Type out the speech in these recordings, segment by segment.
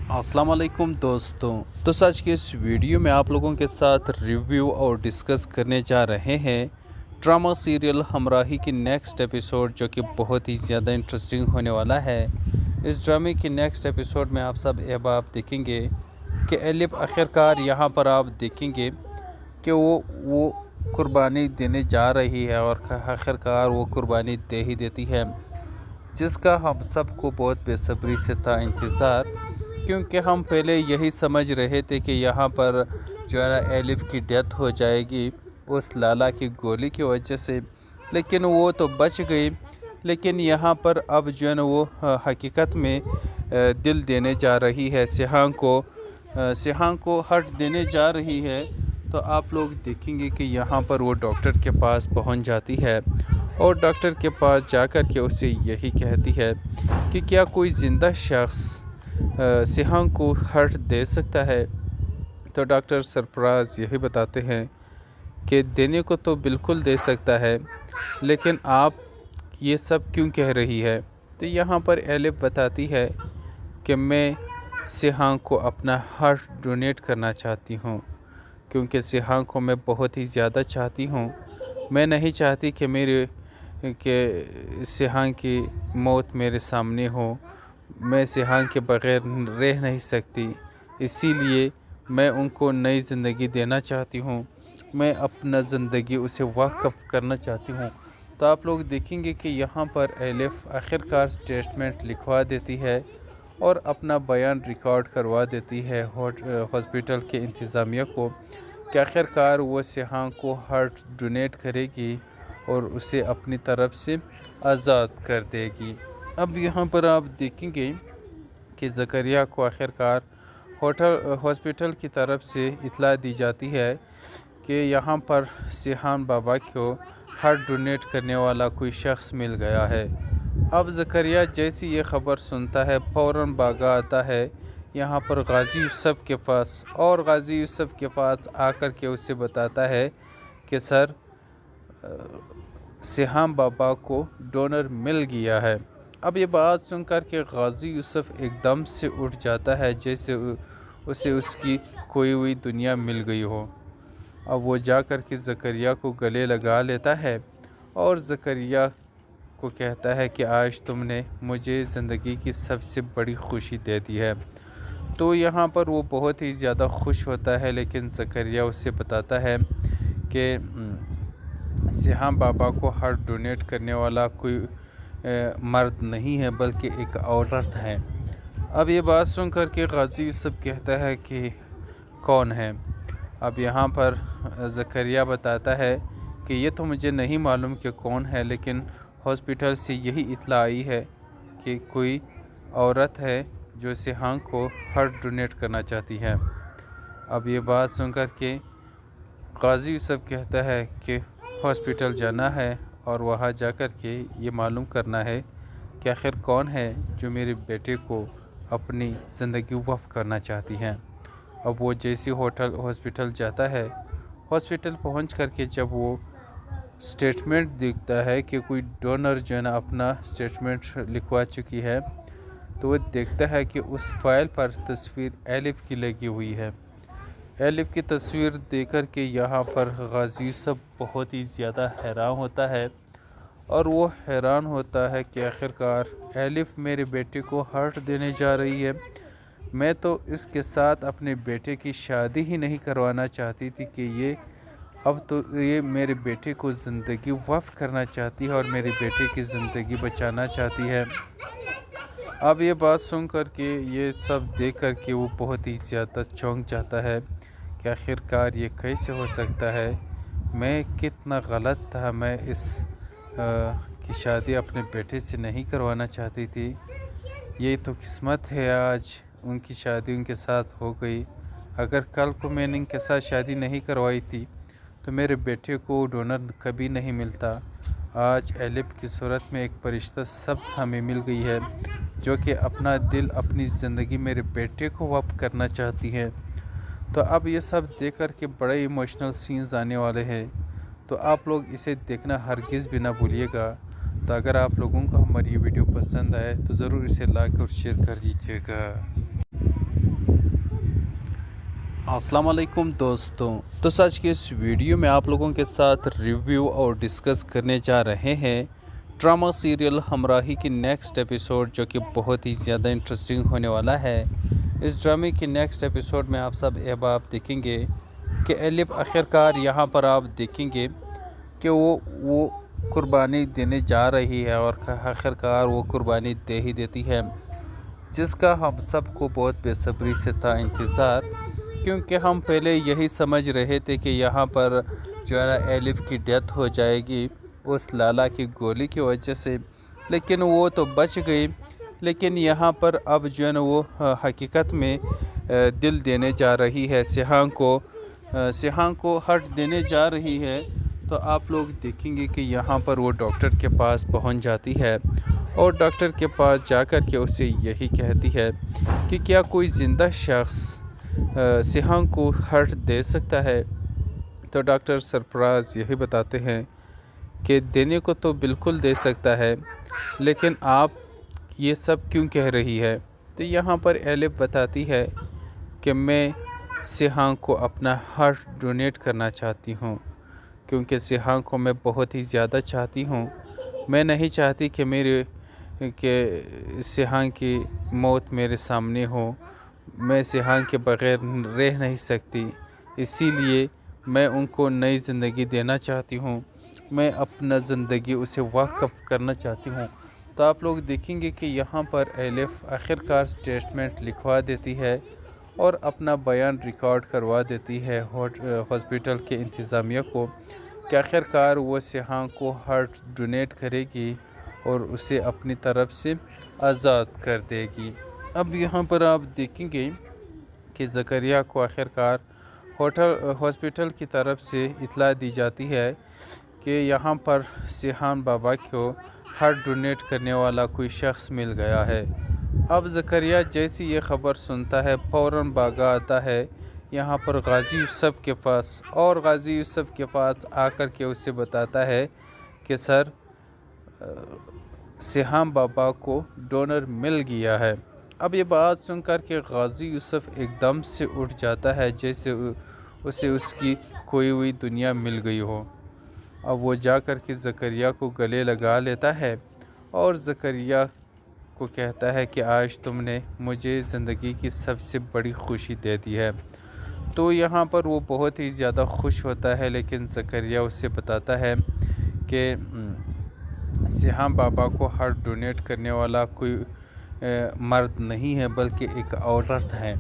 अस्सलाम वालेकुम दोस्तों। तो आज के इस वीडियो में आप लोगों के साथ रिव्यू और डिस्कस करने जा रहे हैं ड्रामा सीरियल हमराही की नेक्स्ट एपिसोड, जो कि बहुत ही ज़्यादा इंटरेस्टिंग होने वाला है। इस ड्रामे की नेक्स्ट एपिसोड में आप सब आप देखेंगे कि एलिफ आखिरकार यहाँ पर आप देखेंगे कि वो कुर्बानी देने जा रही है और आखिरकार वो कुर्बानी दे ही देती है, जिसका हम सबको बहुत बेसब्री से था इंतज़ार, क्योंकि हम पहले यही समझ रहे थे कि यहाँ पर जो है ना एलिफ की डेथ हो जाएगी उस लाला की गोली की वजह से, लेकिन वो तो बच गई। लेकिन यहाँ पर अब जो है ना वो हकीकत में दिल देने जा रही है, सिहांग को हर्ट देने जा रही है। तो आप लोग देखेंगे कि यहाँ पर वो डॉक्टर के पास पहुँच जाती है और डॉक्टर के पास जाकर के उससे यही कहती है कि क्या कोई ज़िंदा शख्स सिहांग को हर्ट दे सकता है। तो डॉक्टर सरफराज यही बताते हैं कि देने को तो बिल्कुल दे सकता है, लेकिन आप ये सब क्यों कह रही है। तो यहाँ पर एलिफ बताती है कि मैं सिहांग को अपना हार्ट डोनेट करना चाहती हूँ, क्योंकि सिहांग को मैं बहुत ही ज़्यादा चाहती हूँ। मैं नहीं चाहती कि सिहांग की मौत मेरे सामने हो। मैं सिहांग के बग़ैर रह नहीं सकती, इसीलिए मैं उनको नई ज़िंदगी देना चाहती हूँ। मैं अपना ज़िंदगी उसे वक़्फ़ करना चाहती हूँ। तो आप लोग देखेंगे कि यहाँ पर एलिफ आखिरकार स्टेटमेंट लिखवा देती है और अपना बयान रिकॉर्ड करवा देती है हॉस्पिटल के इंतज़ामिया को कि आखिरकार वो सिहांग को हार्ट डोनेट करेगी और उसे अपनी तरफ से आज़ाद कर देगी। अब यहाँ पर आप देखेंगे कि ज़करिया को आखिरकार हॉस्पिटल की तरफ से इत्तला दी जाती है कि यहाँ पर सिहांग बाबा को हार्ट डोनेट करने वाला कोई शख्स मिल गया है। अब ज़करिया जैसी ये ख़बर सुनता है फ़ौरन भागा आता है यहाँ पर गाज़ी यूसुफ़ के पास, और गाज़ी यूसुफ़ के पास आकर के उसे बताता है कि सर सिहांग बाबा को डोनर मिल गया है। अब ये बात सुनकर के गाज़ी यूसुफ़ एकदम से उठ जाता है, जैसे उसे उसकी खोई हुई दुनिया मिल गई हो। अब वो जाकर के ज़करिया को गले लगा लेता है और ज़करिया को कहता है कि आज तुमने मुझे ज़िंदगी की सबसे बड़ी खुशी दे दी है। तो यहाँ पर वो बहुत ही ज़्यादा खुश होता है, लेकिन ज़करिया उससे बताता है कि सिहांग बाबा को हार्ट डोनेट करने वाला कोई मर्द नहीं है, बल्कि एक औरत है। अब ये बात सुनकर के गाज़ी यूसुफ़ कहता है कि कौन है। अब यहाँ पर ज़करिया बताता है कि ये तो मुझे नहीं मालूम कि कौन है, लेकिन हॉस्पिटल से यही इत्तला आई है कि कोई औरत है जो सिहांग को हार्ट डोनेट करना चाहती है। अब ये बात सुनकर के गाज़ी यूसुफ़ कहता है कि हॉस्पिटल जाना है और वहाँ जाकर के ये मालूम करना है कि आखिर कौन है जो मेरे बेटे को अपनी ज़िंदगी वफ़ करना चाहती हैं। अब वो जैसे हॉस्पिटल जाता है, हॉस्पिटल पहुंच करके जब वो स्टेटमेंट देखता है कि कोई डोनर जो है ना अपना स्टेटमेंट लिखवा चुकी है, तो वो देखता है कि उस फाइल पर तस्वीर एलिफ की लगी हुई है। एलिफ की तस्वीर देखकर के यहाँ पर गाज़ी सब बहुत ही ज़्यादा हैरान होता है, और वो हैरान होता है कि आखिरकार एलिफ मेरे बेटे को हार्ट देने जा रही है। मैं तो इसके साथ अपने बेटे की शादी ही नहीं करवाना चाहती थी कि ये अब तो ये मेरे बेटे को ज़िंदगी वफ़ करना चाहती है और मेरे बेटे की ज़िंदगी बचाना चाहती है। अब ये बात सुन कर के, ये सब देख कर के वो बहुत ही ज़्यादा चौंक जाता है कि आखिरकार ये कैसे हो सकता है। मैं कितना गलत था, मैं की शादी अपने बेटे से नहीं करवाना चाहती थी। ये तो किस्मत है, आज उनकी शादी उनके साथ हो गई। अगर कल को मैंने इनके साथ शादी नहीं करवाई थी तो मेरे बेटे को डोनर कभी नहीं मिलता। आज एलिफ की सूरत में एक फरिश्ता सब हमें मिल गई है, जो कि अपना दिल, अपनी ज़िंदगी मेरे बेटे को वफ़ करना चाहती है। तो अब ये सब देख कर के बड़े इमोशनल सीन्स आने वाले हैं, तो आप लोग इसे देखना हरगिज़ भी ना भूलिएगा। तो अगर आप लोगों को हमारी ये वीडियो पसंद आए तो ज़रूर इसे लाइक और शेयर कर दीजिएगा। अस्सलाम वालेकुम दोस्तों। तो आज की इस वीडियो में आप लोगों के साथ रिव्यू और डिस्कस करने जा रहे हैं ड्रामा सीरियल हमराही की नेक्स्ट एपिसोड, जो कि बहुत ही ज़्यादा इंटरेस्टिंग होने वाला है। इस ड्रामे की नेक्स्ट एपिसोड में आप सब अब आप देखेंगे कि एलिफ आखिरकार यहाँ पर आप देखेंगे कि वो कुर्बानी देने जा रही है और आखिरकार वो कुर्बानी दे ही देती है, जिसका हम सबको बहुत बेसब्री से था इंतज़ार, क्योंकि हम पहले यही समझ रहे थे कि यहाँ पर जो है ना एलिफ की डेथ हो जाएगी उस लाला की गोली की वजह से, लेकिन वो तो बच गई। लेकिन यहाँ पर अब जो है ना वो हकीकत में दिल देने जा रही है, सिहां को हर्ट देने जा रही है। तो आप लोग देखेंगे कि यहाँ पर वो डॉक्टर के पास पहुँच जाती है और डॉक्टर के पास जाकर के उससे यही कहती है कि क्या कोई ज़िंदा शख्स सिहां को हर्ट दे सकता है। तो डॉक्टर सरफराज यही बताते हैं कि देने को तो बिल्कुल दे सकता है, लेकिन आप ये सब क्यों कह रही है। तो यहाँ पर एलिफ बताती है कि मैं सिहां को अपना हार्ट डोनेट करना चाहती हूँ, क्योंकि सिहां को मैं बहुत ही ज़्यादा चाहती हूँ। मैं नहीं चाहती कि सिहां की मौत मेरे सामने हो। मैं सिहां के बग़ैर रह नहीं सकती, इसीलिए मैं उनको नई ज़िंदगी देना चाहती हूँ। मैं अपना ज़िंदगी उसे वाक़फ़ करना चाहती हूँ। तो आप लोग देखेंगे कि यहाँ पर एलिफ आखिरकार स्टेटमेंट लिखवा देती है और अपना बयान रिकॉर्ड करवा देती है हॉस्पिटल के इंतज़ामिया को कि आखिरकार वो सिहां को हार्ट डोनेट करेगी और उसे अपनी तरफ से आज़ाद कर देगी। अब यहाँ पर आप देखेंगे कि ज़करिया को आखिरकार हॉस्पिटल की तरफ से इत्तला दी जाती है कि यहाँ पर सिहान बाबा को हार्ट डोनेट करने वाला कोई शख्स मिल गया है। अब ज़करिया जैसी ये ख़बर सुनता है फ़ौरन भागा आता है यहाँ पर गाज़ी यूसुफ़ के पास, और गाज़ी यूसुफ़ के पास आकर के उसे बताता है कि सर सिहां बाबा को डोनर मिल गया है। अब ये बात सुनकर के गाज़ी यूसुफ़ एकदम से उठ जाता है, जैसे उसे उसकी खोई हुई दुनिया मिल गई हो। अब वो जाकर के ज़करिया को गले लगा लेता है और ज़करिया को कहता है कि आज तुमने मुझे ज़िंदगी की सबसे बड़ी खुशी दे दी है। तो यहाँ पर वो बहुत ही ज़्यादा खुश होता है, लेकिन ज़करिया उससे बताता है कि सिहां बाबा को हार्ट डोनेट करने वाला कोई मर्द नहीं है, बल्कि एक औरत है।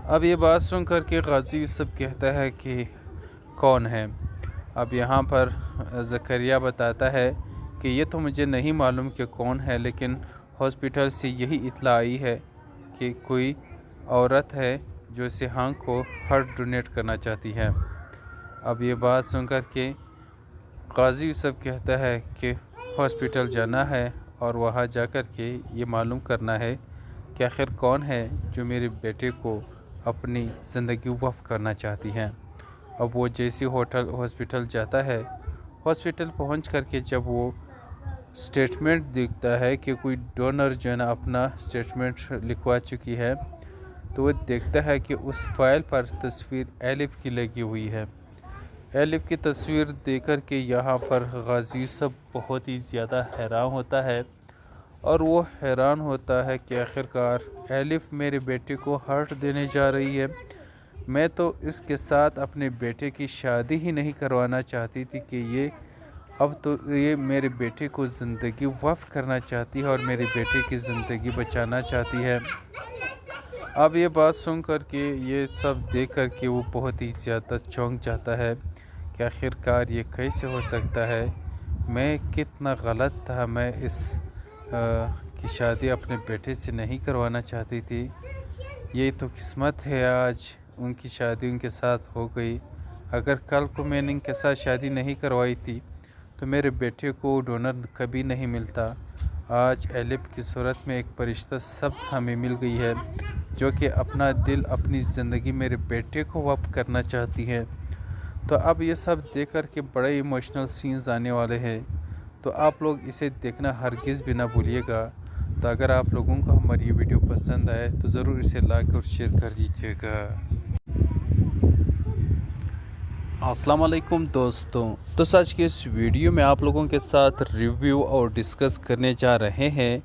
अब ये बात सुनकर के गाज़ी यूसुफ़ कहता है कि कौन है। अब यहाँ पर ज़करिया बताता है कि ये तो मुझे नहीं मालूम कि कौन है, लेकिन हॉस्पिटल से यही इत्तला आई है कि कोई औरत है जो सिहां को हार्ट डोनेट करना चाहती है। अब ये बात सुनकर के गाज़ी यूसुफ़ कहता है कि हॉस्पिटल जाना है और वहाँ जाकर के ये मालूम करना है कि आखिर कौन है जो मेरे बेटे को अपनी ज़िंदगी वफ़ करना चाहती है। अब वो जैसी हॉस्पिटल जाता है, हॉस्पिटल पहुंच करके जब वो स्टेटमेंट देखता है कि कोई डोनर जो है ना अपना स्टेटमेंट लिखवा चुकी है, तो वो देखता है कि उस फाइल पर तस्वीर एलिफ की लगी हुई है। एलिफ की तस्वीर देखकर के यहाँ पर गाज़ी यूसुफ़ बहुत ही ज़्यादा हैरान होता है, और वो हैरान होता है कि आखिरकार एलिफ मेरे बेटे को हार्ट देने जा रही है। मैं तो इसके साथ अपने बेटे की शादी ही नहीं करवाना चाहती थी कि ये अब तो ये मेरे बेटे को ज़िंदगी वफ़ करना चाहती है और मेरे बेटे की ज़िंदगी बचाना चाहती है। अब ये बात सुन कर के, ये सब देख कर के वो बहुत ही ज़्यादा चौंक जाता है कि आखिरकार ये कैसे हो सकता है। मैं कितना गलत था, मैं इस की शादी अपने बेटे से नहीं करवाना चाहती थी। ये तो किस्मत है, आज उनकी शादी उनके साथ हो गई। अगर कल को मैंने इनके साथ शादी नहीं करवाई थी तो मेरे बेटे को डोनर कभी नहीं मिलता। आज एलिफ की सूरत में एक फरिश्ता सब हमें मिल गई है, जो कि अपना दिल, अपनी ज़िंदगी मेरे बेटे को वक़्फ़ करना चाहती है। तो अब ये सब देख कर के बड़े इमोशनल सीन्स आने वाले हैं, तो आप लोग इसे देखना हरगिज़ भी ना भूलिएगा। तो अगर आप लोगों को हमारी ये वीडियो पसंद आए तो ज़रूर इसे लाइक और शेयर कर दीजिएगा। अस्सलाम वालेकुम दोस्तों। तो आज की इस वीडियो में आप लोगों के साथ रिव्यू और डिस्कस करने जा रहे हैं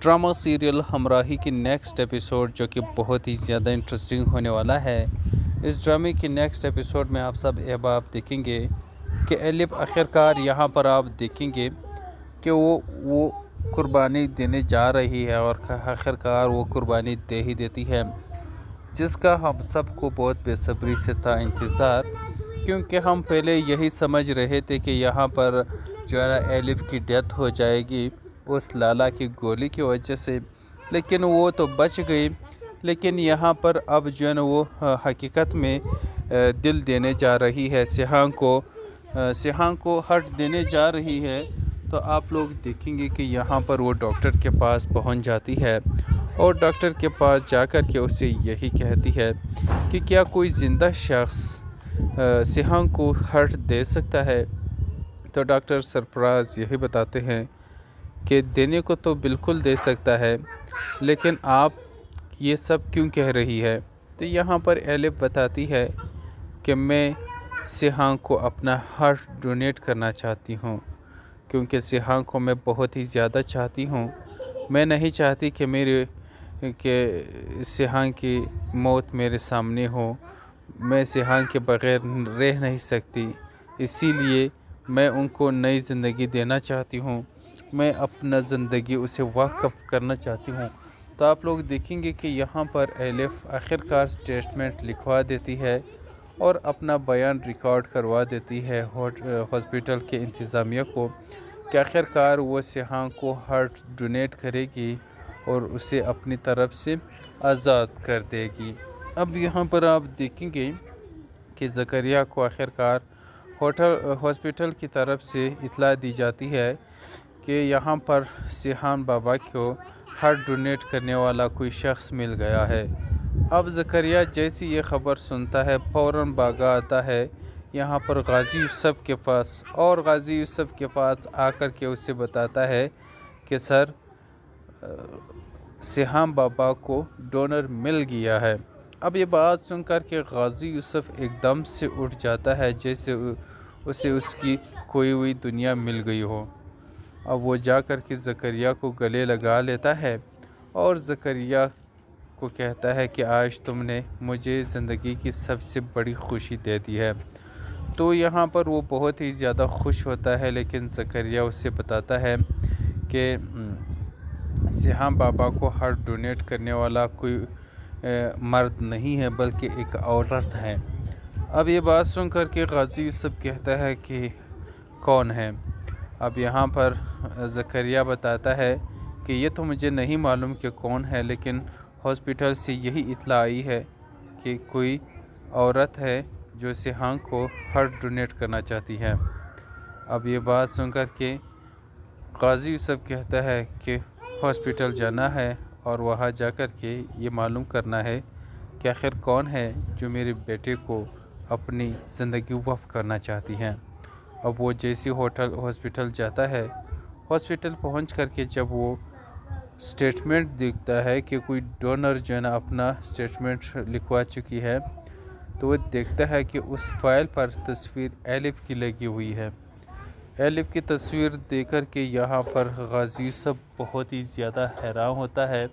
ड्रामा सीरियल हमराही की नेक्स्ट एपिसोड, जो कि बहुत ही ज़्यादा इंटरेस्टिंग होने वाला है। इस ड्रामे की नेक्स्ट एपिसोड में आप सब अब आप देखेंगे कि एलिफ आखिरकार यहाँ पर आप देखेंगे कि वो कुर्बानी देने जा रही है और आखिरकार वो कुर्बानी दे ही देती है, जिसका हम सबको बहुत बेसब्री से था इंतज़ार, क्योंकि हम पहले यही समझ रहे थे कि यहाँ पर जो है ना एलिफ की डेथ हो जाएगी उस लाला की गोली की वजह से, लेकिन वो तो बच गई। लेकिन यहाँ पर अब जो है ना वो हकीकत में दिल देने जा रही है, सिहांग को हर्ट देने जा रही है। तो आप लोग देखेंगे कि यहाँ पर वो डॉक्टर के पास पहुँच जाती है और डॉक्टर के पास जाकर के उसे यही कहती है कि क्या कोई ज़िंदा शख्स सिहांग को हर्ट दे सकता है। तो डॉक्टर सरफराज यही बताते हैं कि देने को तो बिल्कुल दे सकता है, लेकिन आप ये सब क्यों कह रही है। तो यहाँ पर एलिफ बताती है कि मैं सिहांग को अपना हार्ट डोनेट करना चाहती हूँ, क्योंकि सिहांग को मैं बहुत ही ज़्यादा चाहती हूँ। मैं नहीं चाहती कि सिहांग की मौत मेरे सामने हो। मैं सिहांग के बग़ैर रह नहीं सकती, इसीलिए मैं उनको नई ज़िंदगी देना चाहती हूँ। मैं अपना ज़िंदगी उसे वाक़फ़ करना चाहती हूँ। तो आप लोग देखेंगे कि यहाँ पर एलिफ आखिरकार स्टेटमेंट लिखवा देती है और अपना बयान रिकॉर्ड करवा देती है हॉस्पिटल के इंतज़ामिया को कि आखिरकार वो सिहांग को हार्ट डोनेट करेगी और उसे अपनी तरफ से आज़ाद कर देगी। अब यहाँ पर आप देखेंगे कि ज़करिया को आखिरकार हॉस्पिटल की तरफ से इत्तला दी जाती है कि यहाँ पर सिहान बाबा को हार्ट डोनेट करने वाला कोई शख्स मिल गया है। अब ज़करिया जैसी ये ख़बर सुनता है फ़ौरन भागा आता है यहाँ पर गाज़ी यूसुफ़ के पास, और गाज़ी यूसुफ़ के पास आकर के उसे बताता है कि सर सिहान बाबा को डोनर मिल गया है। अब ये बात सुनकर के गाज़ी यूसुफ़ एकदम से उठ जाता है, जैसे उसे उसकी खोई हुई दुनिया मिल गई हो। अब वो जाकर के ज़करिया को गले लगा लेता है और ज़करिया को कहता है कि आज तुमने मुझे ज़िंदगी की सबसे बड़ी खुशी दे दी है। तो यहाँ पर वो बहुत ही ज़्यादा खुश होता है, लेकिन ज़करिया उससे बताता है कि सिहां बाबा को हार्ट डोनेट करने वाला कोई मर्द नहीं है, बल्कि एक औरत है। अब ये बात सुनकर के गाज़ी यूसुफ़ कहता है कि कौन है। अब यहाँ पर ज़करिया बताता है कि ये तो मुझे नहीं मालूम कि कौन है, लेकिन हॉस्पिटल से यही इत्तला आई है कि कोई औरत है जो सिहांग को हार्ट डोनेट करना चाहती है। अब ये बात सुनकर के गाज़ी यूसुफ़ कहता है कि हॉस्पिटल जाना है और वहाँ जाकर के ये मालूम करना है कि आखिर कौन है जो मेरे बेटे को अपनी ज़िंदगी वफ़ करना चाहती हैं। अब वो जैसी हॉस्पिटल जाता है, हॉस्पिटल पहुंच करके जब वो स्टेटमेंट देखता है कि कोई डोनर जो है ना अपना स्टेटमेंट लिखवा चुकी है, तो वो देखता है कि उस फाइल पर तस्वीर एलिफ की लगी हुई है। एलिफ की तस्वीर देखकर के यहाँ पर गाज़ी यूसुफ़ बहुत ही ज़्यादा हैरान होता है,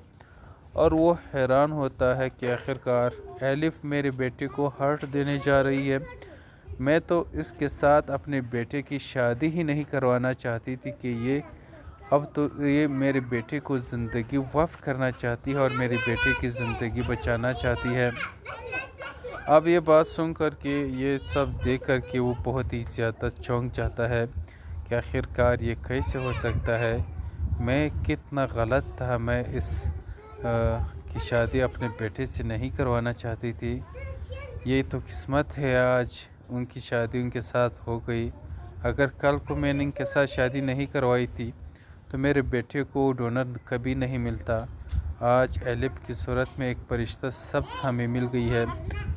और वो हैरान होता है कि आखिरकार एलिफ मेरे बेटे को हार्ट देने जा रही है। मैं तो इसके साथ अपने बेटे की शादी ही नहीं करवाना चाहती थी कि अब तो ये मेरे बेटे को ज़िंदगी वफ़ करना चाहती है और मेरे बेटे की ज़िंदगी बचाना चाहती है। अब ये बात सुन कर के, ये सब देख कर के वो बहुत ही ज़्यादा चौंक जाता है कि आखिरकार ये कैसे हो सकता है। मैं कितना गलत था, मैं की शादी अपने बेटे से नहीं करवाना चाहती थी। ये तो किस्मत है, आज उनकी शादी उनके साथ हो गई। अगर कल को मैंने इनके साथ शादी नहीं करवाई थी तो मेरे बेटे को डोनर कभी नहीं मिलता। आज एलिफ की सूरत में एक फरिश्ता सब हमें मिल गई है,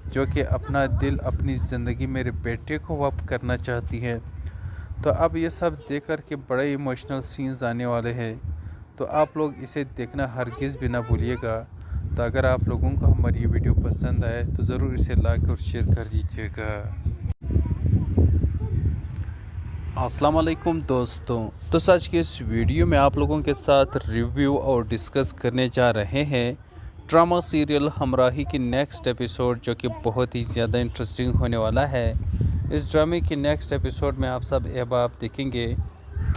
जो कि अपना दिल, अपनी ज़िंदगी मेरे बेटे को वक़्फ़ करना चाहती है। तो अब ये सब देख कर के बड़े इमोशनल सीन्स आने वाले हैं, तो आप लोग इसे देखना हरगिज़ भी ना भूलिएगा। तो अगर आप लोगों को हमारी ये वीडियो पसंद आए तो ज़रूर इसे लाइक और शेयर कर दीजिएगा। अस्सलाम वालेकुम दोस्तों। तो आज के इस वीडियो में आप लोगों के साथ रिव्यू और डिस्कस करने जा रहे हैं ड्रामा सीरियल हमराही की नेक्स्ट एपिसोड, जो कि बहुत ही ज़्यादा इंटरेस्टिंग होने वाला है। इस ड्रामे की नेक्स्ट एपिसोड में आप सब अब आप देखेंगे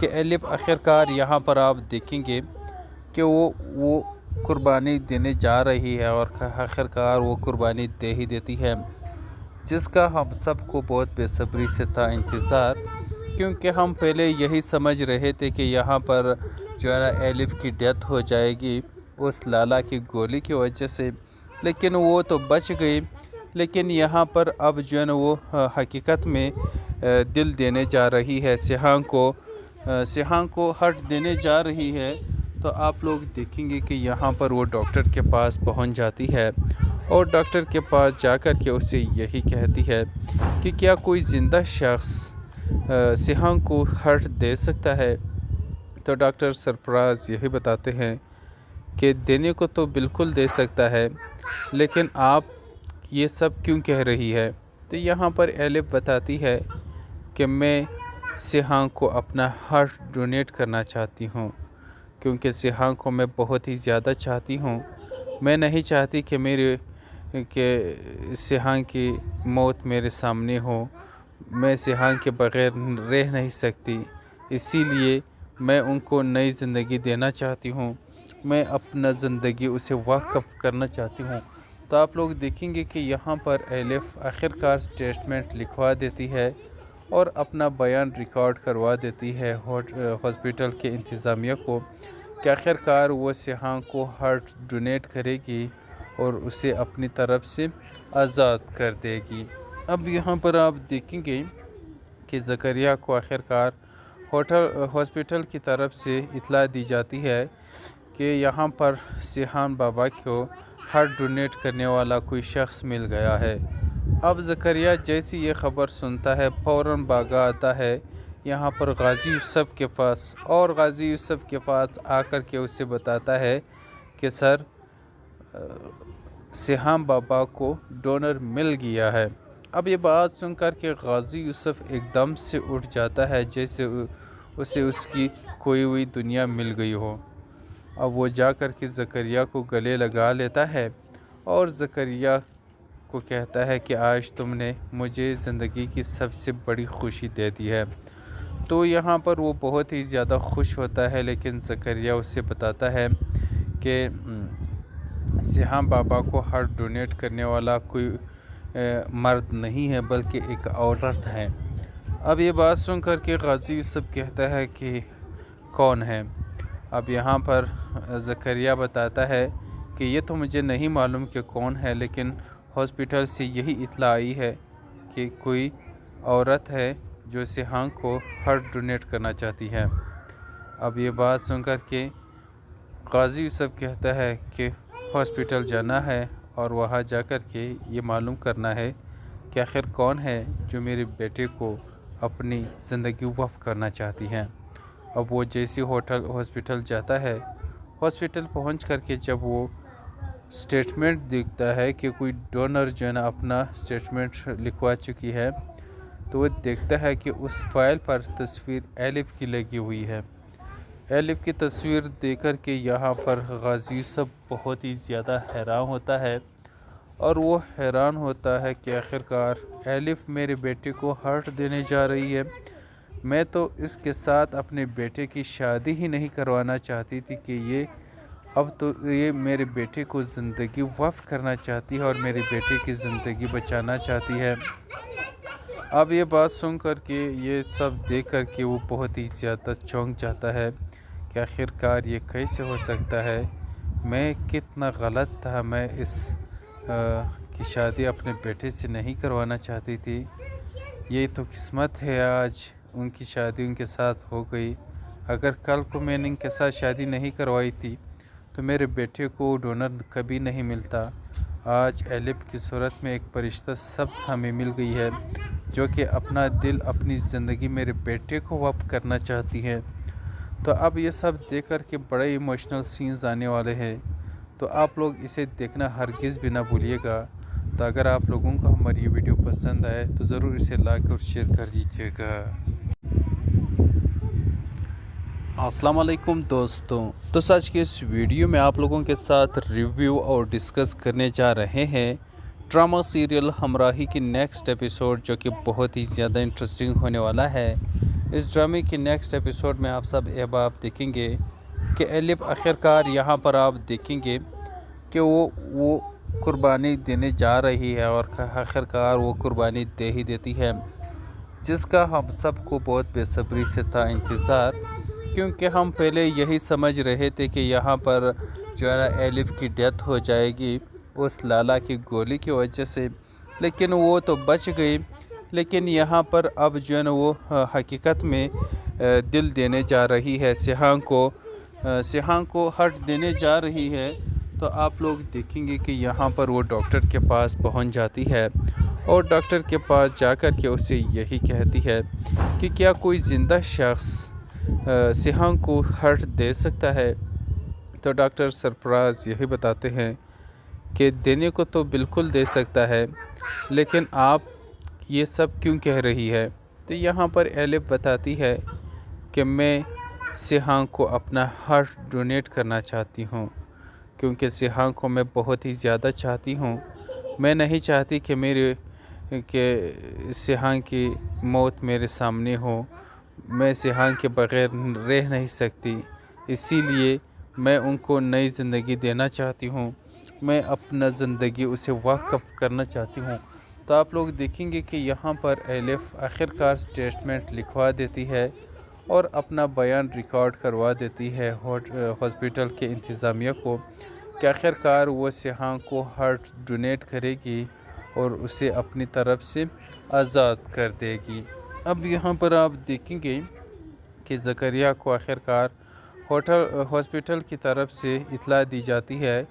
कि एलिफ आखिरकार यहाँ पर आप देखेंगे कि वो कुर्बानी देने जा रही है और आखिरकार वो कुर्बानी दे ही देती है, जिसका हम सबको बहुत बेसब्री से था इंतज़ार, क्योंकि हम पहले यही समझ रहे थे कि यहाँ पर जो है ना एलिफ की डेथ हो जाएगी उस लाला की गोली की वजह से, लेकिन वो तो बच गई। लेकिन यहाँ पर अब जो है ना वो हकीकत में दिल देने जा रही है, सिहांग को हर्ट देने जा रही है। तो आप लोग देखेंगे कि यहाँ पर वो डॉक्टर के पास पहुँच जाती है और डॉक्टर के पास जाकर के उसे यही कहती है कि क्या कोई ज़िंदा शख्स सिहांग को हर्ट दे सकता है। तो डॉक्टर सरफराज यही बताते हैं कि देने को तो बिल्कुल दे सकता है, लेकिन आप ये सब क्यों कह रही है। तो यहाँ पर एलिफ बताती है कि मैं सिहांग को अपना हार्ट डोनेट करना चाहती हूँ, क्योंकि सिहांग को मैं बहुत ही ज़्यादा चाहती हूँ। मैं नहीं चाहती कि सिहांग की मौत मेरे सामने हो। मैं सिहांग के बग़ैर रह नहीं सकती, इसीलिए मैं उनको नई ज़िंदगी देना चाहती हूँ। मैं अपना ज़िंदगी उसे वाक़फ़ करना चाहती हूँ। तो आप लोग देखेंगे कि यहाँ पर एलिफ आखिरकार स्टेटमेंट लिखवा देती है और अपना बयान रिकॉर्ड करवा देती है हॉस्पिटल के इंतज़ामिया को कि आखिरकार वो सिहांग को हार्ट डोनेट करेगी और उसे अपनी तरफ से आज़ाद कर देगी। अब यहाँ पर आप देखेंगे कि ज़करिया को आखिरकार हॉस्पिटल की तरफ से इत्तला दी जाती है कि यहाँ पर सिहान बाबा को हार्ट डोनेट करने वाला कोई शख्स मिल गया है। अब ज़करिया जैसी ये ख़बर सुनता है फ़ौरन भागा आता है यहाँ पर गाज़ी यूसुफ़ के पास, और गाज़ी यूसुफ़ के पास आकर के उसे बताता है कि सर सिहान बाबा को डोनर मिल गया है। अब ये बात सुनकर के गाज़ी यूसुफ़ एकदम से उठ जाता है, जैसे उसे उसकी खोई हुई दुनिया मिल गई हो। अब वो जाकर के ज़करिया को गले लगा लेता है और ज़करिया को कहता है कि आज तुमने मुझे ज़िंदगी की सबसे बड़ी खुशी दे दी है। तो यहाँ पर वो बहुत ही ज़्यादा खुश होता है, लेकिन ज़करिया उससे बताता है कि सिहां बाबा को हार्ट डोनेट करने वाला कोई मर्द नहीं है, बल्कि एक औरत है। अब ये बात सुनकर के गाज़ी यूसुफ़ कहता है कि कौन है। अब यहाँ पर ज़करिया बताता है कि ये तो मुझे नहीं मालूम कि कौन है, लेकिन हॉस्पिटल से यही इत्तला आई है कि कोई औरत है जो सिहांग को हार्ट डोनेट करना चाहती है। अब ये बात सुनकर के गाज़ी यूसुफ़ कहता है कि हॉस्पिटल जाना है और वहाँ जाकर के ये मालूम करना है कि आखिर कौन है जो मेरे बेटे को अपनी ज़िंदगी वक़्फ़ करना चाहती हैं। अब वो जैसे हॉस्पिटल जाता है, हॉस्पिटल पहुंच करके जब वो स्टेटमेंट देखता है कि कोई डोनर जो है ना अपना स्टेटमेंट लिखवा चुकी है, तो वो देखता है कि उस फाइल पर तस्वीर एलिफ की लगी हुई है। एलिफ की तस्वीर देखकर के यहाँ पर गाज़ी यूसुफ़ बहुत ही ज़्यादा हैरान होता है, और वो हैरान होता है कि आखिरकार एलिफ मेरे बेटे को हार्ट देने जा रही है। मैं तो इसके साथ अपने बेटे की शादी ही नहीं करवाना चाहती थी कि ये मेरे बेटे को ज़िंदगी वफ़ करना चाहती है और मेरे बेटे की ज़िंदगी बचाना चाहती है। अब ये बात सुन कर के, ये सब देख कर के वो बहुत ही ज़्यादा चौंक जाता है कि आखिरकार ये कैसे हो सकता है। मैं कितना गलत था, मैं की शादी अपने बेटे से नहीं करवाना चाहती थी। ये तो किस्मत है, आज उनकी शादी उनके साथ हो गई। अगर कल को मैंने इनके साथ शादी नहीं करवाई थी तो मेरे बेटे को डोनर कभी नहीं मिलता। आज एलिफ की सूरत में एक फरिश्ता सब हमें मिल गई है, जो कि अपना दिल, अपनी ज़िंदगी मेरे बेटे को वक़्फ़ करना चाहती है। तो अब ये सब देख कर के बड़े इमोशनल सीन्स आने वाले हैं, तो आप लोग इसे देखना हरगिज़ भी ना भूलिएगा। तो अगर आप लोगों को हमारी ये वीडियो पसंद आए तो ज़रूर इसे लाइक और शेयर कर दीजिएगा। अस्सलाम वालेकुम दोस्तों। तो आज के इस वीडियो में आप लोगों के साथ रिव्यू और डिस्कस करने जा रहे हैं ड्रामा सीरियल हमराही की नेक्स्ट एपिसोड, जो कि बहुत ही ज़्यादा इंटरेस्टिंग होने वाला है। इस ड्रामे की नेक्स्ट एपिसोड में आप सब अब आप देखेंगे कि एलिफ आखिरकार यहाँ पर आप देखेंगे कि वो कुर्बानी देने जा रही है और आखिरकार वो कुर्बानी दे ही देती है, जिसका हम सबको बहुत बेसब्री से था इंतज़ार, क्योंकि हम पहले यही समझ रहे थे कि यहाँ पर जो है ना एलिफ की डेथ हो जाएगी उस लाला की गोली की वजह से, लेकिन वो तो बच गई। लेकिन यहाँ पर अब जो है ना वो हकीकत में दिल देने जा रही है, सिहांग को हर्ट देने जा रही है। तो आप लोग देखेंगे कि यहाँ पर वो डॉक्टर के पास पहुँच जाती है और डॉक्टर के पास जाकर के उससे यही कहती है कि क्या कोई ज़िंदा शख्स सिहांग को हर्ट दे सकता है। तो डॉक्टर सरफराज यही बताते हैं कि देने को तो बिल्कुल दे सकता है, लेकिन आप ये सब क्यों कह रही है। तो यहाँ पर एलिफ बताती है कि मैं सिहांग को अपना हार्ट डोनेट करना चाहती हूँ, क्योंकि सिहांग को मैं बहुत ही ज़्यादा चाहती हूँ। मैं नहीं चाहती कि सिहांग की मौत मेरे सामने हो। मैं सिहांग के बग़ैर रह नहीं सकती, इसीलिए मैं उनको नई ज़िंदगी देना चाहती हूँ। मैं अपना ज़िंदगी उसे वक़्फ़ करना चाहती हूँ। तो आप लोग देखेंगे कि यहाँ पर एलिफ आखिरकार स्टेटमेंट लिखवा देती है और अपना बयान रिकॉर्ड करवा देती है हॉस्पिटल के इंतज़ामिया को कि आखिरकार वो सिहांग को हार्ट डोनेट करेगी और उसे अपनी तरफ से आज़ाद कर देगी। अब यहाँ पर आप देखेंगे कि ज़करिया को आखिरकार हॉस्पिटल की तरफ से इत्तला दी जाती है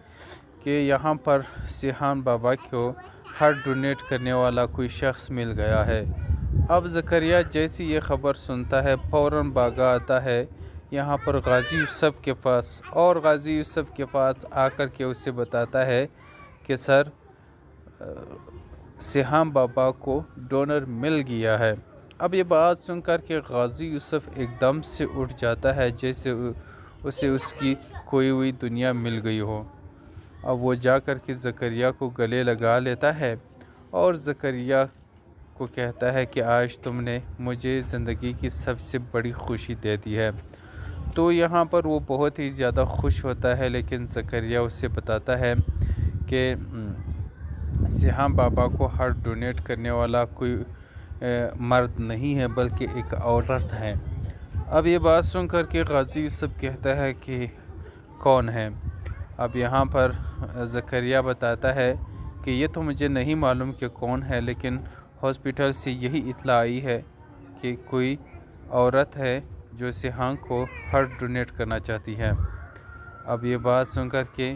कि यहाँ पर सिहांग बाबा को हार्ट डोनेट करने वाला कोई शख्स मिल गया है। अब ज़करिया जैसी ये ख़बर सुनता है फ़ौरन भागा आता है यहाँ पर गाज़ी यूसुफ़ के पास, और गाज़ी यूसुफ़ के पास आकर के उसे बताता है कि सर सिहांग बाबा को डोनर मिल गया है। अब ये बात सुनकर के गाज़ी यूसुफ़ एकदम से उठ जाता है, जैसे उसे उसकी खोई हुई दुनिया मिल गई हो। अब वो जाकर के ज़करिया को गले लगा लेता है और ज़करिया को कहता है कि आज तुमने मुझे ज़िंदगी की सबसे बड़ी खुशी दे दी है। तो यहाँ पर वो बहुत ही ज़्यादा खुश होता है, लेकिन ज़करिया उससे बताता है कि सिहांग बाबा को हार्ट डोनेट करने वाला कोई मर्द नहीं है, बल्कि एक औरत है। अब ये बात सुनकर के गाज़ी यूसुफ़ कहता है कि कौन है। अब यहाँ पर ज़करिया बताता है कि ये तो मुझे नहीं मालूम कि कौन है, लेकिन हॉस्पिटल से यही इत्तला आई है कि कोई औरत है जो सिहांग को हार्ट डोनेट करना चाहती है। अब ये बात सुनकर के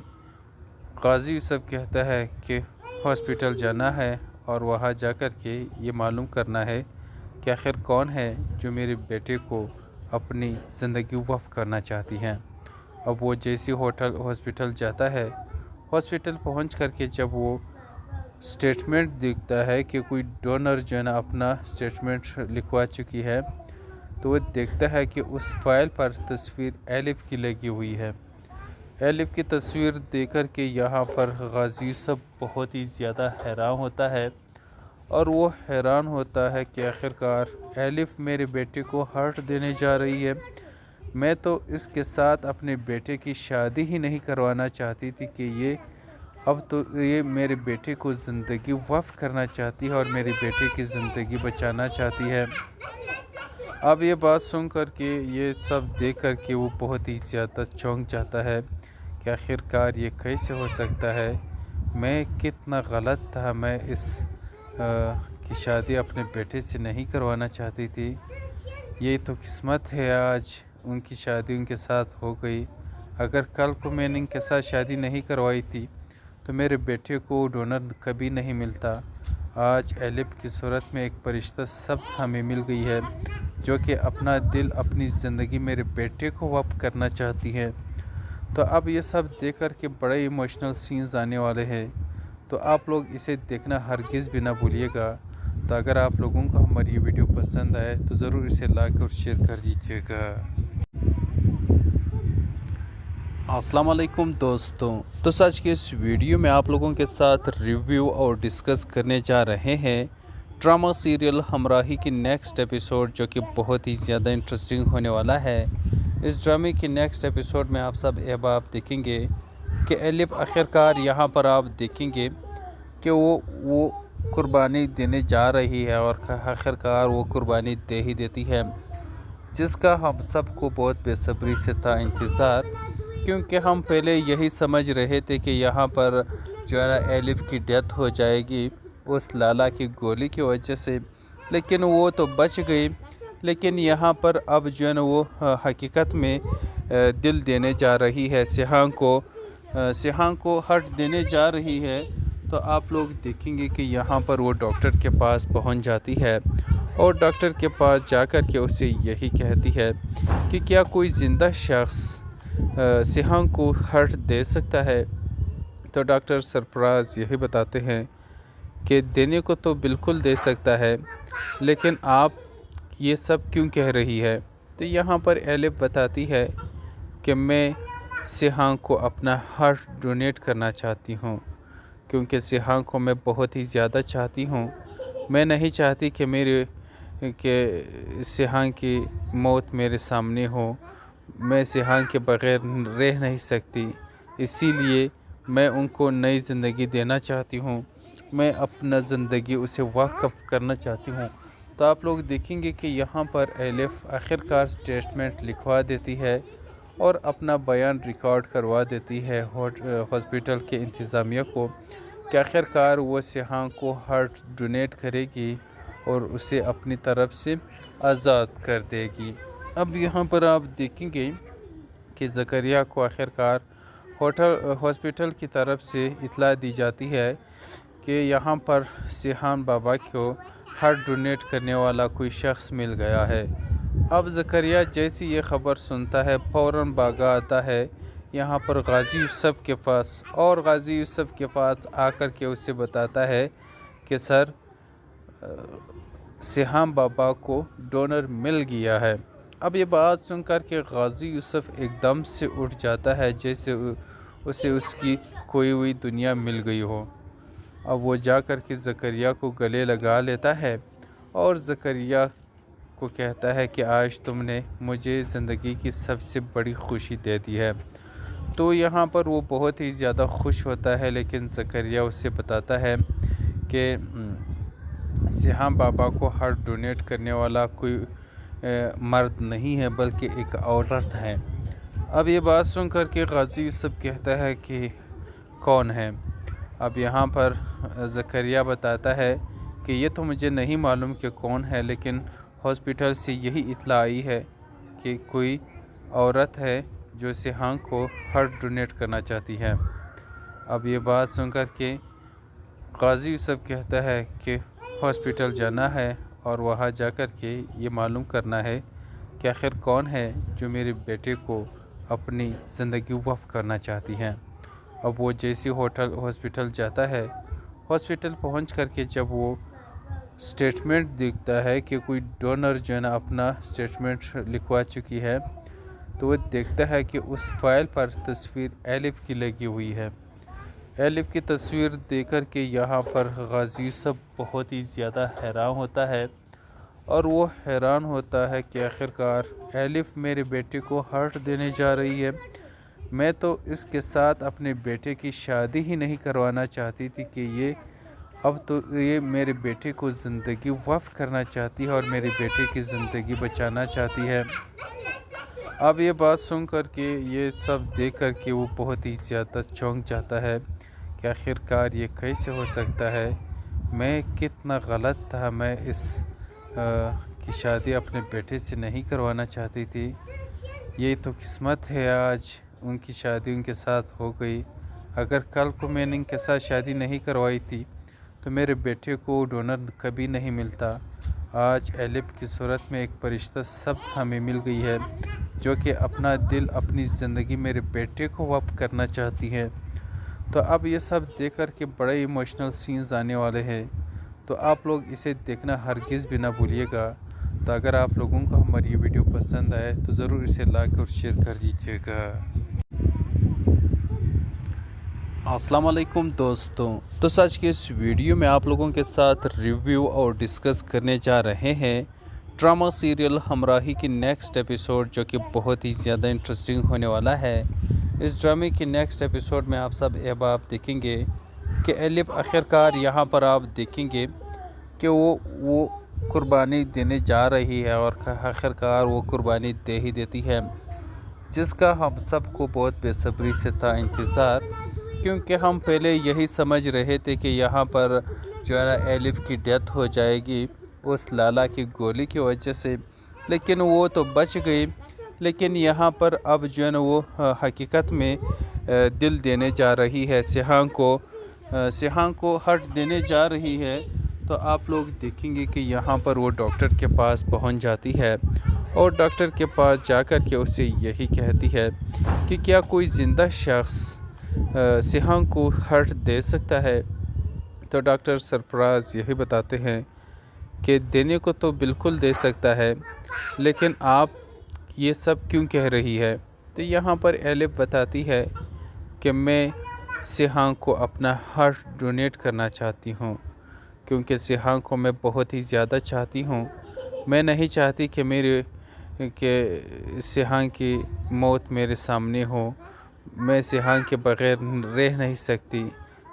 गाज़ी यूसुफ़ कहता है कि हॉस्पिटल जाना है और वहाँ जाकर के ये मालूम करना है कि आखिर कौन है जो मेरे बेटे को अपनी ज़िंदगी वक़्फ़ करना चाहती हैं। अब वो जैसे हॉस्पिटल जाता है, हॉस्पिटल पहुंच करके जब वो स्टेटमेंट देखता है कि कोई डोनर जो है ना अपना स्टेटमेंट लिखवा चुकी है, तो वो देखता है कि उस फाइल पर तस्वीर एलिफ की लगी हुई है। एलिफ की तस्वीर देखकर के यहाँ पर गाज़ी यूसुफ़ बहुत ही ज़्यादा हैरान होता है, और वो हैरान होता है कि आखिरकार एलिफ मेरे बेटे को हार्ट देने जा रही है। मैं तो इसके साथ अपने बेटे की शादी ही नहीं करवाना चाहती थी कि ये अब तो ये मेरे बेटे को ज़िंदगी वफ़ करना चाहती है और मेरे बेटे की ज़िंदगी बचाना चाहती है। अब ये बात सुन कर के, ये सब देख कर के वो बहुत ही ज़्यादा चौंक जाता है कि आखिरकार ये कैसे हो सकता है। मैं कितना गलत था, मैं की शादी अपने बेटे से नहीं करवाना चाहती थी। ये तो किस्मत है, आज उनकी शादी उनके साथ हो गई। अगर कल को मैंने इनके साथ शादी नहीं करवाई थी तो मेरे बेटे को डोनर कभी नहीं मिलता। आज एलिफ की सूरत में एक फरिश्ता सब हमें मिल गई है, जो कि अपना दिल अपनी ज़िंदगी मेरे बेटे को वक़्फ़ करना चाहती है। तो अब ये सब देख कर के बड़े इमोशनल सीन्स आने वाले हैं, तो आप लोग इसे देखना हरगिज़ भी ना भूलिएगा। तो अगर आप लोगों को हमारी ये वीडियो पसंद आए तो ज़रूर इसे लाइक और शेयर कर दीजिएगा। अस्सलाम वालेकुम दोस्तों। तो आज के इस वीडियो में आप लोगों के साथ रिव्यू और डिस्कस करने जा रहे हैं ड्रामा सीरियल हमराही की नेक्स्ट एपिसोड, जो कि बहुत ही ज़्यादा इंटरेस्टिंग होने वाला है। इस ड्रामे की नेक्स्ट एपिसोड में आप सब अब आप देखेंगे कि एलिफ आखिरकार यहाँ पर आप देखेंगे कि वो कुर्बानी देने जा रही है और आखिरकार वो कुर्बानी दे ही देती है, जिसका हम सबको बहुत बेसब्री से था इंतज़ार, क्योंकि हम पहले यही समझ रहे थे कि यहाँ पर जो है ना एलिफ की डेथ हो जाएगी उस लाला की गोली की वजह से, लेकिन वो तो बच गई। लेकिन यहाँ पर अब जो है ना वो हकीकत में दिल देने जा रही है, सिहां को हर्ट देने जा रही है। तो आप लोग देखेंगे कि यहाँ पर वो डॉक्टर के पास पहुँच जाती है और डॉक्टर के पास जाकर के उससे यही कहती है कि क्या कोई ज़िंदा शख्स सिहां को हर्ट दे सकता है। तो डॉक्टर सरफराज यही बताते हैं कि देने को तो बिल्कुल दे सकता है, लेकिन आप ये सब क्यों कह रही है। तो यहाँ पर एलिफ बताती है कि मैं सिहां को अपना हार्ट डोनेट करना चाहती हूँ, क्योंकि सिहां को मैं बहुत ही ज़्यादा चाहती हूँ। मैं नहीं चाहती कि सिहां की मौत मेरे सामने हो। मैं सिहां के बग़ैर रह नहीं सकती, इसीलिए मैं उनको नई ज़िंदगी देना चाहती हूँ। मैं अपना ज़िंदगी उसे वाक़फ़ करना चाहती हूँ। तो आप लोग देखेंगे कि यहाँ पर एलिफ आखिरकार स्टेटमेंट लिखवा देती है और अपना बयान रिकॉर्ड करवा देती है हॉस्पिटल के इंतज़ामिया को कि आखिरकार वो सिहां को हार्ट डोनेट करेगी और उसे अपनी तरफ से आज़ाद कर देगी। अब यहाँ पर आप देखेंगे कि ज़करिया को आखिरकार हॉस्पिटल की तरफ से इत्तला दी जाती है कि यहाँ पर सिहां बाबा को हार्ट डोनेट करने वाला कोई शख्स मिल गया है। अब ज़करिया जैसी ये ख़बर सुनता है फ़ौरन भागा आता है यहाँ पर गाज़ी यूसुफ़ के पास, और गाज़ी यूसुफ़ के पास आकर के उसे बताता है कि सर सिहां बाबा को डोनर मिल गया है। अब ये बात सुनकर के गाज़ी यूसुफ़ एकदम से उठ जाता है, जैसे उसे उसकी खोई हुई दुनिया मिल गई हो। अब वो जाकर के ज़करिया को गले लगा लेता है और ज़करिया को कहता है कि आज तुमने मुझे ज़िंदगी की सबसे बड़ी खुशी दे दी है। तो यहाँ पर वो बहुत ही ज़्यादा खुश होता है, लेकिन ज़करिया उससे बताता है कि सिहां बाबा को हार्ट डोनेट करने वाला कोई मर्द नहीं है, बल्कि एक औरत है। अब ये बात सुनकर के गाज़ी यूसुफ़ कहता है कि कौन है। अब यहाँ पर ज़करिया बताता है कि ये तो मुझे नहीं मालूम कि कौन है, लेकिन हॉस्पिटल से यही इत्तला आई है कि कोई औरत है जो सिहां को हार्ट डोनेट करना चाहती है। अब ये बात सुनकर के गाज़ी यूसुफ़ कहता है कि हॉस्पिटल जाना है और वहाँ जाकर के ये मालूम करना है कि आखिर कौन है जो मेरे बेटे को अपनी ज़िंदगी वफ़ करना चाहती है। अब वो जैसी हॉस्पिटल जाता है, हॉस्पिटल पहुंच करके जब वो स्टेटमेंट देखता है कि कोई डोनर जो है ना अपना स्टेटमेंट लिखवा चुकी है, तो वो देखता है कि उस फाइल पर तस्वीर एलिफ की लगी हुई है। एलिफ की तस्वीर देखकर के यहाँ पर गाज़ी यूसुफ़ बहुत ही ज़्यादा हैरान होता है, और वो हैरान होता है कि आखिरकार एलिफ मेरे बेटे को हार्ट देने जा रही है। मैं तो इसके साथ अपने बेटे की शादी ही नहीं करवाना चाहती थी कि ये अब तो ये मेरे बेटे को ज़िंदगी वफ़ करना चाहती है और मेरे बेटे की ज़िंदगी बचाना चाहती है। अब ये बात सुन कर के, ये सब देख कर के वो बहुत ही ज़्यादा चौंक जाता है कि आखिरकार ये कैसे हो सकता है। मैं कितना गलत था, मैं इस की शादी अपने बेटे से नहीं करवाना चाहती थी। ये तो किस्मत है, आज उनकी शादी उनके साथ हो गई। अगर कल को मैंने इनके साथ शादी नहीं करवाई थी तो मेरे बेटे को डोनर कभी नहीं मिलता। आज एलिफ की सूरत में एक फरिश्ता सब हमें मिल गई है, जो कि अपना दिल, अपनी ज़िंदगी मेरे बेटे को वफ़ करना चाहती है। तो अब ये सब देख कर के बड़े इमोशनल सीन्स आने वाले हैं, तो आप लोग इसे देखना हरगिज़ भी ना भूलिएगा। तो अगर आप लोगों को हमारी ये वीडियो पसंद आए तो ज़रूर इसे लाइक और शेयर कर दीजिएगा। अस्सलाम वालेकुम दोस्तों। तो आज की इस वीडियो में आप लोगों के साथ रिव्यू और डिस्कस करने जा रहे हैं ड्रामा सीरियल हमराही की नेक्स्ट एपिसोड, जो कि बहुत ही ज़्यादा इंटरेस्टिंग होने वाला है। इस ड्रामे की नेक्स्ट एपिसोड में आप सब अब आप देखेंगे कि एलिफ आखिरकार यहाँ पर आप देखेंगे कि वो कुर्बानी देने जा रही है और आखिरकार वो कुर्बानी दे ही देती है, जिसका हम सबको बहुत बेसब्री से था इंतज़ार, क्योंकि हम पहले यही समझ रहे थे कि यहाँ पर जो है ना एलिफ की डेथ हो जाएगी उस लाला की गोली की वजह से, लेकिन वो तो बच गई। लेकिन यहाँ पर अब जो है ना वो हकीकत में दिल देने जा रही है, सिहांग को हर्ट देने जा रही है। तो आप लोग देखेंगे कि यहाँ पर वो डॉक्टर के पास पहुँच जाती है और डॉक्टर के पास जाकर के उसे यही कहती है कि क्या कोई ज़िंदा शख्स सिहांग को हर्ट दे सकता है। तो डॉक्टर सरफराज यही बताते हैं कि देने को तो बिल्कुल दे सकता है, लेकिन आप ये सब क्यों कह रही है। तो यहाँ पर एलिफ बताती है कि मैं सिहांग को अपना हार्ट डोनेट करना चाहती हूँ, क्योंकि सिहांग को मैं बहुत ही ज़्यादा चाहती हूँ। मैं नहीं चाहती कि सिहांग की मौत मेरे सामने हो। मैं सिहांग के बग़ैर रह नहीं सकती,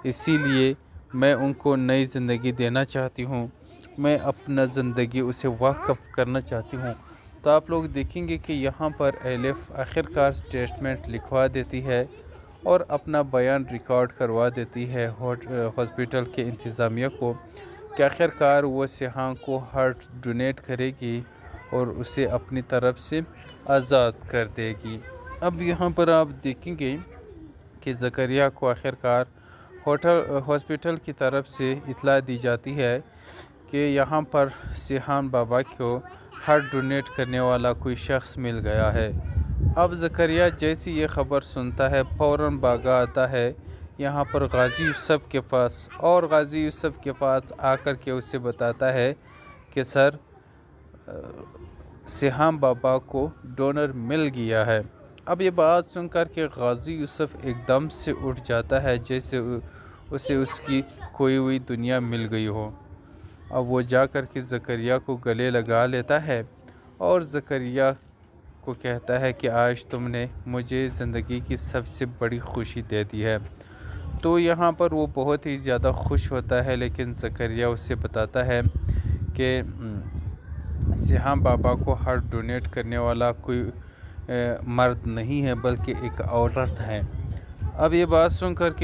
इसीलिए मैं उनको नई ज़िंदगी देना चाहती हूँ। मैं अपना ज़िंदगी उसे वाक़फ़ करना चाहती हूँ। तो आप लोग देखेंगे कि यहाँ पर एलिफ आखिरकार स्टेटमेंट लिखवा देती है और अपना बयान रिकॉर्ड करवा देती है हॉस्पिटल के इंतज़ामिया को कि आखिरकार वो सिहांग को हार्ट डोनेट करेगी और उसे अपनी तरफ से आज़ाद कर देगी। अब यहाँ पर आप देखेंगे कि ज़करिया को आखिरकार हॉस्पिटल की तरफ से इत्तला दी जाती है कि यहाँ पर सिहांग बाबा को हार्ट डोनेट करने वाला कोई शख्स मिल गया है। अब ज़करिया जैसी ये ख़बर सुनता है फ़ौरन भागा आता है यहाँ पर गाज़ी यूसुफ़ के पास, और गाज़ी यूसुफ़ के पास आकर के उसे बताता है कि सर सिहांग बाबा को डोनर मिल गया है। अब ये बात सुनकर के गाज़ी यूसुफ़ एकदम से उठ जाता है, जैसे उसे उसकी खोई हुई दुनिया मिल गई हो। अब वो जाकर के ज़करिया को गले लगा लेता है और ज़करिया को कहता है कि आज तुमने मुझे ज़िंदगी की सबसे बड़ी खुशी दे दी है। तो यहाँ पर वो बहुत ही ज़्यादा खुश होता है, लेकिन ज़करिया उससे बताता है कि सिहांग बाबा को हार्ट डोनेट करने वाला कोई मर्द नहीं है, बल्कि एक औरत है। अब ये बात सुन कर के